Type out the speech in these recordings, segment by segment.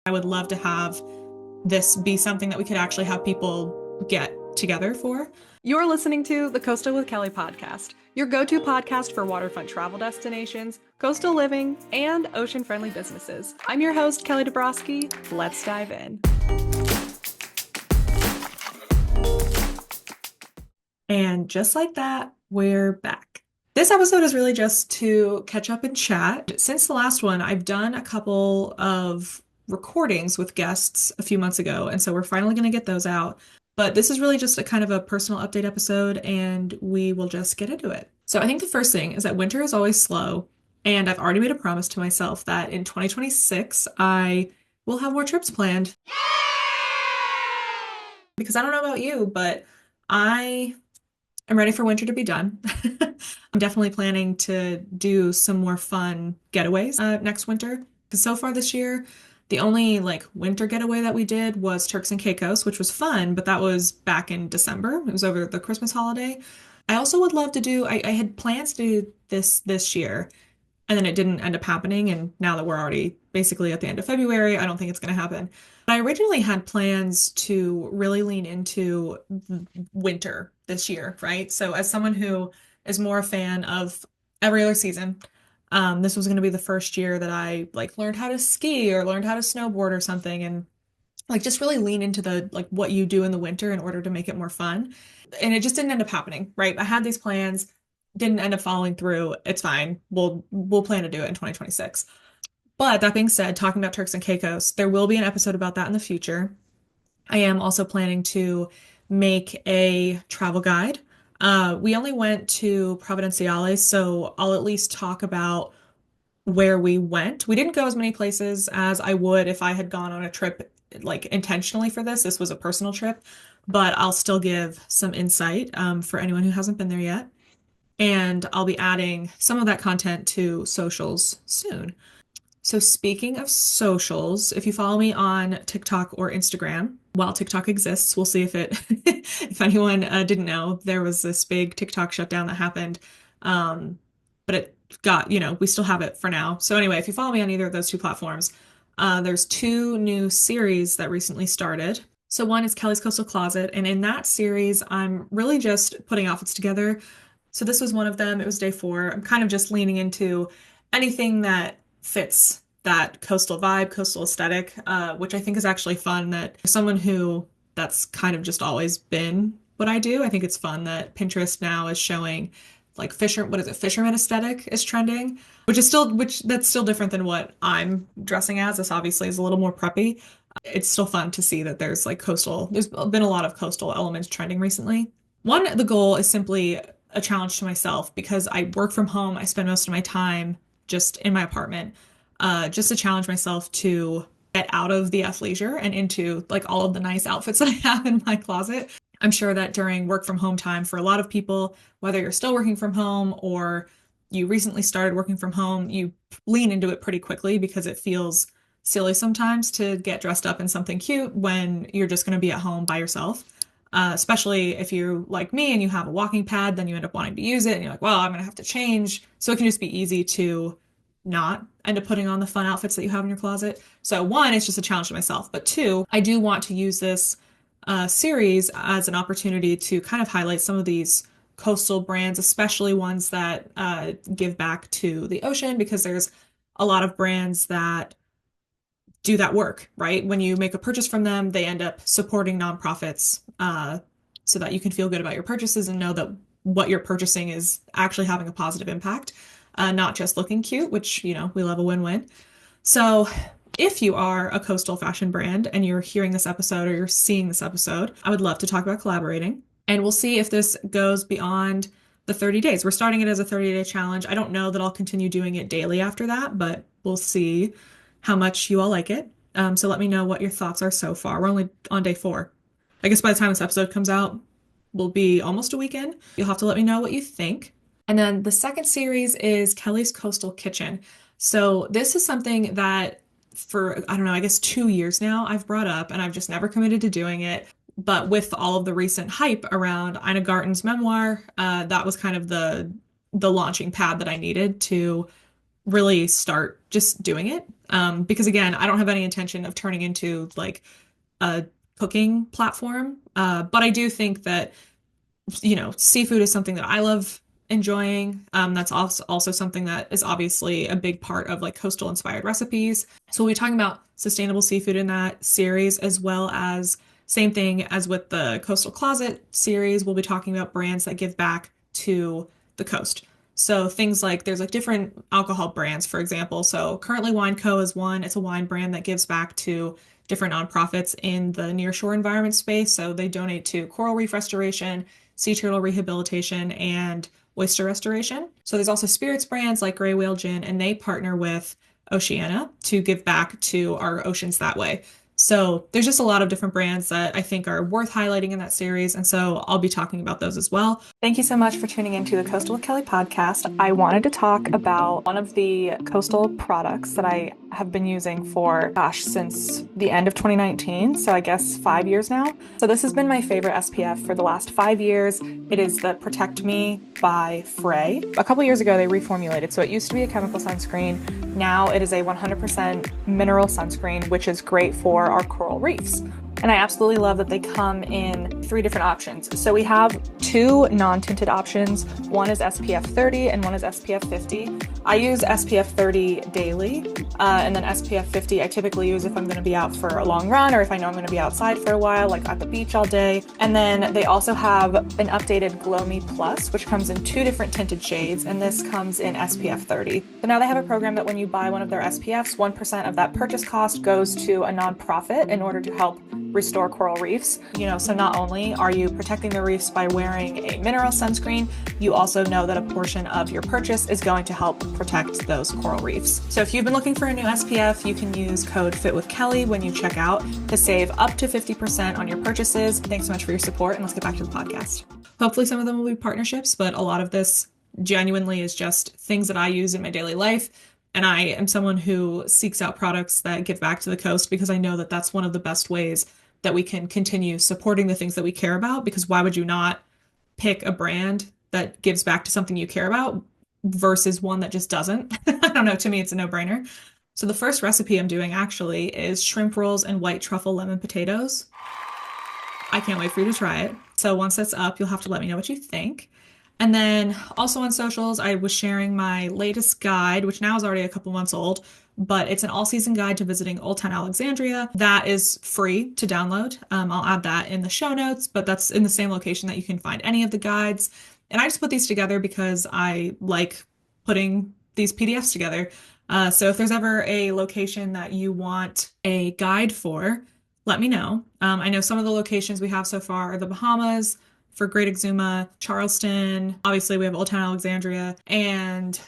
I would love to have this be something that we could actually have people get together for. You're listening to the Coastal with Kelly podcast, your go-to podcast for waterfront travel destinations, coastal living, and ocean-friendly businesses. I'm your host, Kelly Dabrowski. Let's dive in. And just like that, we're back. This episode is really just to catch up and chat. Since the last one, I've done a couple of recordings with guests a few months ago, and so we're finally going to get those out. But this is really just a kind of a personal update episode, and we will just get into it. So I think the first thing is that winter is always slow, and I've already made a promise to myself that in 2026, I will have more trips planned. Because I don't know about you, but I'm ready for winter to be done. I'm definitely planning to do some more fun getaways next winter. Because so far this year, the only like winter getaway that we did was Turks and Caicos, which was fun, but that was back in December. It was over the Christmas holiday. I also would love to do, I had plans to do this year, and then it didn't end up happening. And now that we're already basically at the end of February, I don't think it's going to happen. But I originally had plans to really lean into winter this year, right? So as someone who is more a fan of every other season, this was going to be the first year that I like learned how to ski or learned how to snowboard or something, and like just really lean into the like what you do in the winter in order to make it more fun. And it just didn't end up happening, right? I had these plans, didn't end up following through. It's fine. We'll plan to do it in 2026. But that being said, talking about Turks and Caicos, there will be an episode about that in the future. I am also planning to make a travel guide. We only went to Providenciales, so I'll at least talk about where we went. We didn't go as many places as I would if I had gone on a trip like intentionally for this. This was a personal trip, but I'll still give some insight for anyone who hasn't been there yet. And I'll be adding some of that content to socials soon. So speaking of socials, if you follow me on TikTok or Instagram, while TikTok exists, we'll see if it, if anyone didn't know, there was this big TikTok shutdown that happened. But it got, we still have it for now. So anyway, if you follow me on either of those two platforms, there's two new series that recently started. So one is Kelly's Coastal Closet, and in that series, I'm really just putting outfits together. So this was one of them. It was day 4. I'm kind of just leaning into anything that fits that coastal vibe, coastal aesthetic, which I think is actually fun that someone who that's kind of just always been what I do. I think it's fun that Pinterest now is showing like fisherman aesthetic is trending, which that's still different than what I'm dressing as. This obviously is a little more preppy. It's still fun to see that there's been a lot of coastal elements trending recently. The goal is simply a challenge to myself because I work from home. I spend most of my time just in my apartment, just to challenge myself to get out of the athleisure and into like all of the nice outfits that I have in my closet. I'm sure that during work from home time for a lot of people, whether you're still working from home or you recently started working from home, you lean into it pretty quickly because it feels silly sometimes to get dressed up in something cute when you're just going to be at home by yourself. Especially if you're like me and you have a walking pad, then you end up wanting to use it and you're like, well, I'm gonna have to change. So it can just be easy to not end up putting on the fun outfits that you have in your closet. So one, it's just a challenge to myself. But two, I do want to use this series as an opportunity to kind of highlight some of these coastal brands, especially ones that give back to the ocean, because there's a lot of brands that do that work, right? When you make a purchase from them, they end up supporting nonprofits so that you can feel good about your purchases and know that what you're purchasing is actually having a positive impact, not just looking cute, which, we love a win-win. So if you are a coastal fashion brand and you're hearing this episode or you're seeing this episode, I would love to talk about collaborating. And we'll see if this goes beyond the 30 days. We're starting it as a 30-day challenge. I don't know that I'll continue doing it daily after that, but we'll see how much you all like it. So let me know what your thoughts are so far. We're only on day 4. I guess by the time this episode comes out, we'll be almost a weekend. You'll have to let me know what you think. And then the second series is Kelly's Coastal Kitchen. So this is something that for, I don't know, I guess 2 years now I've brought up and I've just never committed to doing it. But with all of the recent hype around Ina Garten's memoir, that was kind of the launching pad that I needed to really start just doing it. Because again, I don't have any intention of turning into like a cooking platform. But I do think that, seafood is something that I love enjoying. That's also something that is obviously a big part of like coastal inspired recipes. So we'll be talking about sustainable seafood in that series, as well as same thing as with the Coastal Closet series. We'll be talking about brands that give back to the coast. So things like there's like different alcohol brands, for example. So currently Wine Co. is one. It's a wine brand that gives back to different nonprofits in the nearshore environment space. So they donate to coral reef restoration, sea turtle rehabilitation, and oyster restoration. So there's also spirits brands like Gray Whale Gin, and they partner with Oceana to give back to our oceans that way. So there's just a lot of different brands that I think are worth highlighting in that series. And so I'll be talking about those as well. Thank you so much for tuning into the Coastal with Kelly podcast. I wanted to talk about one of the coastal products that I have been using for, since the end of 2019. So I guess 5 years now. So this has been my favorite SPF for the last 5 years. It is the Protect Me by Frey. A couple years ago, they reformulated. So it used to be a chemical sunscreen. Now it is a 100% mineral sunscreen, which is great for our coral reefs. And I absolutely love that they come in 3 different options. So we have 2 non-tinted options. One is SPF 30 and one is SPF 50. I use SPF 30 daily, and then SPF 50 I typically use if I'm going to be out for a long run or if I know I'm going to be outside for a while, like at the beach all day. And then they also have an updated Glow Me Plus, which comes in 2 different tinted shades, and this comes in SPF 30. So now they have a program that when you buy one of their SPFs, 1% of that purchase cost goes to a nonprofit in order to help restore coral reefs. So not only are you protecting the reefs by wearing a mineral sunscreen, you also know that a portion of your purchase is going to help protect those coral reefs. So if you've been looking for a new SPF, you can use code FITWITHKELLY when you check out to save up to 50% on your purchases. Thanks so much for your support, and let's get back to the podcast. Hopefully some of them will be partnerships, but a lot of this genuinely is just things that I use in my daily life. And I am someone who seeks out products that give back to the coast because I know that that's one of the best ways that we can continue supporting the things that we care about, because why would you not pick a brand that gives back to something you care about versus one that just doesn't? I don't know. To me, it's a no-brainer. So the first recipe I'm doing actually is shrimp rolls and white truffle lemon potatoes. I can't wait for you to try it. So once that's up, you'll have to let me know what you think. And then also on socials, I was sharing my latest guide, which now is already a couple months old, but it's an all-season guide to visiting Old Town Alexandria. That is free to download. I'll add that in the show notes, but that's in the same location that you can find any of the guides. And I just put these together because I like putting these PDFs together. So if there's ever a location that you want a guide for, let me know. I know some of the locations we have so far are the Bahamas, for Great Exuma, Charleston. Obviously, we have Old Town Alexandria and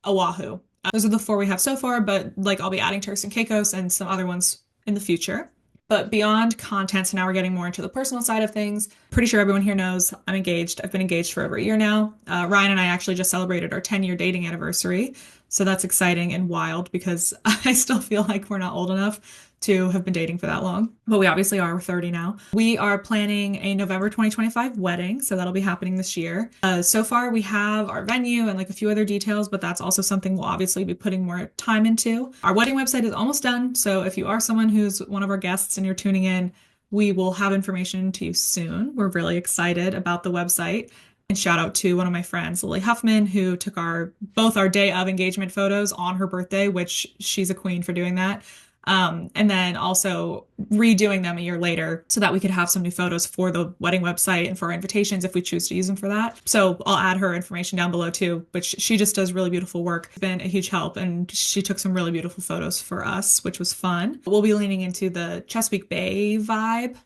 Oahu. Those are the 4 we have so far, but like I'll be adding Turks and Caicos and some other ones in the future. But beyond content, so now we're getting more into the personal side of things. Pretty sure everyone here knows I'm engaged. I've been engaged for over a year now. Ryan and I actually just celebrated our 10-year dating anniversary. So that's exciting and wild because I still feel like we're not old enough to have been dating for that long, but we obviously are. We're 30 now. We are planning a November 2025 wedding, so that'll be happening this year. So far, we have our venue and like a few other details, but that's also something we'll obviously be putting more time into. Our wedding website is almost done, so if you are someone who's one of our guests and you're tuning in, we will have information to you soon. We're really excited about the website. And shout out to one of my friends, Lily Huffman, who took both our day of engagement photos on her birthday, which she's a queen for doing that. And then also redoing them a year later so that we could have some new photos for the wedding website and for our invitations if we choose to use them for that. So I'll add her information down below too, but she just does really beautiful work. It's been a huge help, and she took some really beautiful photos for us, which was fun. We'll be leaning into the Chesapeake Bay vibe.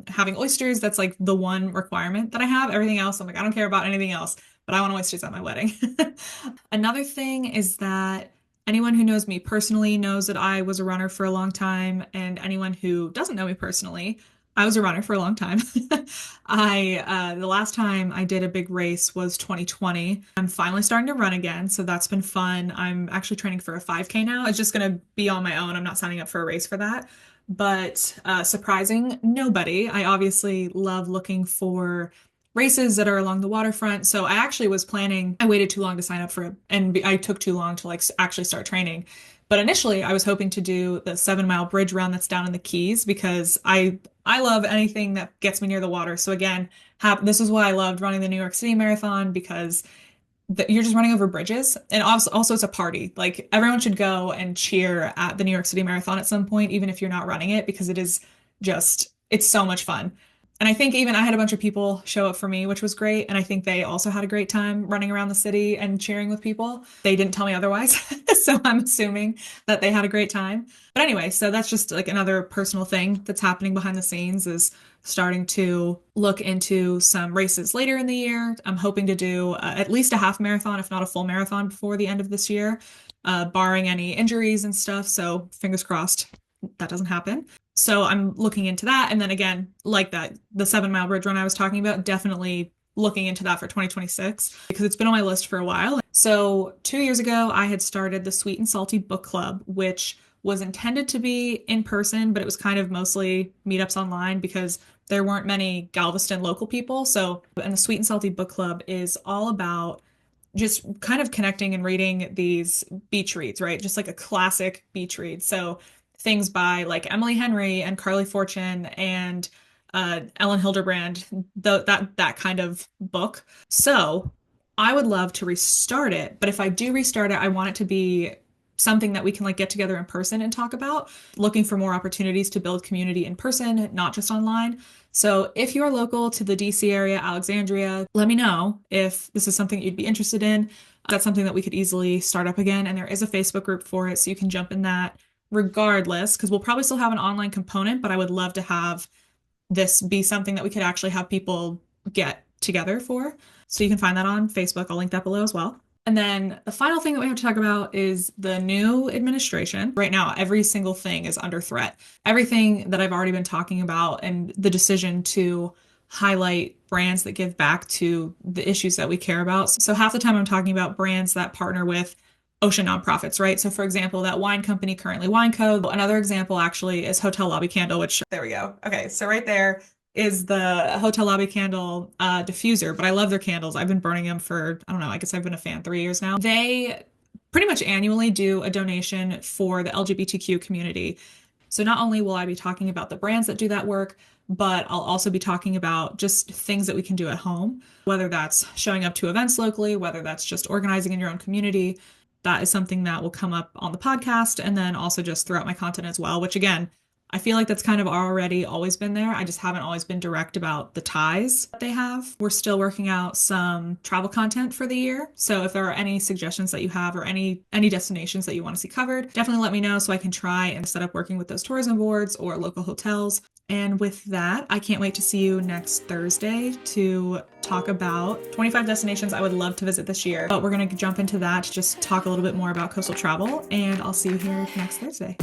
Having oysters, that's like the one requirement that I have. Everything else, I'm like, I don't care about anything else, but I want oysters at my wedding. Another thing is that anyone who knows me personally knows that I was a runner for a long time, and anyone who doesn't know me personally, I was a runner for a long time. The last time I did a big race was 2020. I'm finally starting to run again, so that's been fun. I'm actually training for a 5K now. It's just going to be on my own. I'm not signing up for a race for that. But surprising nobody, I obviously love looking for races that are along the waterfront. So I actually was planning, I waited too long to sign up for it, and I took too long to like actually start training. But initially, I was hoping to do the 7 Mile bridge run that's down in the Keys because I love anything that gets me near the water. So again, this is why I loved running the New York City Marathon because you're just running over bridges. And also it's a party. Like everyone should go and cheer at the New York City Marathon at some point, even if you're not running it, because it is just, it's so much fun. And I think even I had a bunch of people show up for me, which was great. And I think they also had a great time running around the city and cheering with people. They didn't tell me otherwise. So I'm assuming that they had a great time. But anyway, so that's just like another personal thing that's happening behind the scenes is starting to look into some races later in the year. I'm hoping to do at least a half marathon, if not a full marathon before the end of this year, barring any injuries and stuff. So fingers crossed that doesn't happen. So I'm looking into that. And then again, like that, the 7 Mile bridge run I was talking about, definitely looking into that for 2026 because it's been on my list for a while. So 2 years ago, I had started the Sweet and Salty Book Club, which was intended to be in person, but it was kind of mostly meetups online because there weren't many Galveston local people. So, and the Sweet and Salty Book Club is all about just kind of connecting and reading these beach reads, right? Just like a classic beach read. So things by like Emily Henry and Carly Fortune and Ellen Hilderbrand, that kind of book. So I would love to restart it, but if I do restart it, I want it to be something that we can like get together in person and talk about, looking for more opportunities to build community in person, not just online. So if you're local to the DC area, Alexandria, let me know if this is something you'd be interested in. That's something that we could easily start up again. And there is a Facebook group for it, so you can jump in that regardless, because we'll probably still have an online component, but I would love to have this be something that we could actually have people get together for. So you can find that on Facebook. I'll link that below as well. And then the final thing that we have to talk about is the new administration. Right now, every single thing is under threat. Everything that I've already been talking about and the decision to highlight brands that give back to the issues that we care about. So half the time I'm talking about brands that partner with ocean nonprofits, right? So for example, that wine company, Currently Wine Co. Another example actually is Hotel Lobby Candle, which there we go. Okay, so right there is the Hotel Lobby Candle diffuser, but I love their candles. I've been burning them for, I don't know, I guess I've been a fan 3 years now. They pretty much annually do a donation for the LGBTQ community. So not only will I be talking about the brands that do that work, but I'll also be talking about just things that we can do at home, whether that's showing up to events locally, whether that's just organizing in your own community. That is something that will come up on the podcast and then also just throughout my content as well, which again, I feel like that's kind of already always been there. I just haven't always been direct about the ties that they have. We're still working out some travel content for the year. So if there are any suggestions that you have or any destinations that you want to see covered, definitely let me know so I can try and set up working with those tourism boards or local hotels. And with that, I can't wait to see you next Thursday to talk about 25 destinations I would love to visit this year. But we're going to jump into that to just talk a little bit more about coastal travel, and I'll see you here next Thursday.